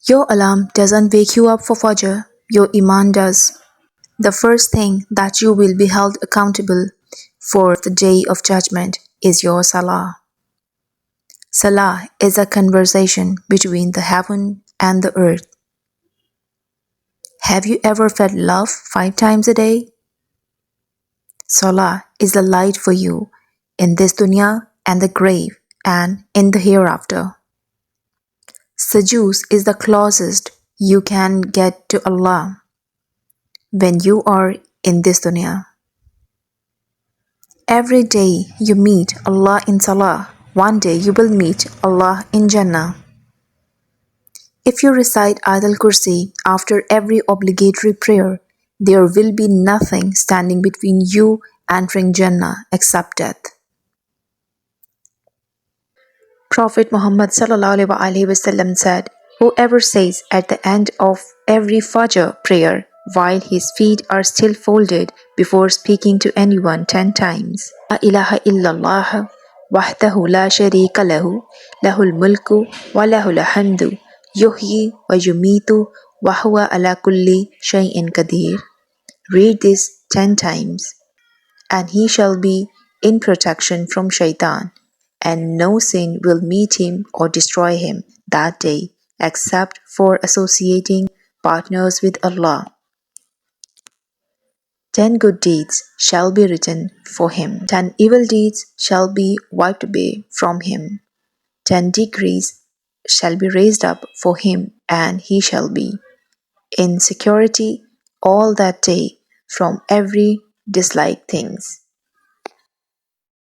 Your alarm doesn't wake you up for Fajr, your Iman does. The first thing that you will be held accountable for the day of judgment is your Salah. Salah is a conversation between the heaven and the earth. Have you ever felt love 5 times a day? Salah is the light for you in this dunya and the grave and in the hereafter. Sujood is the closest you can get to Allah when you are in this dunya. Every day you meet Allah in Salah, one day you will meet Allah in Jannah. If you recite Ayatul Kursi after every obligatory prayer, there will be nothing standing between you entering Jannah except death. Prophet Muhammad ﷺ said, "Whoever says at the end of every Fajr prayer, while his feet are still folded before speaking to anyone 10 times, La ilaha illallah, wahdahu la sharika lahu, lahul mulku wa lahul hamdu, yuhyi wa yumitu, wa huwa ala kulli shay'in qadir." Read this 10 times, and he shall be in protection from shaitan, and no sin will meet him or destroy him that day, except for associating partners with Allah. 10 good deeds shall be written for him. 10 evil deeds shall be wiped away from him. 10 degrees shall be raised up for him, and he shall be in security all that day from every disliked things.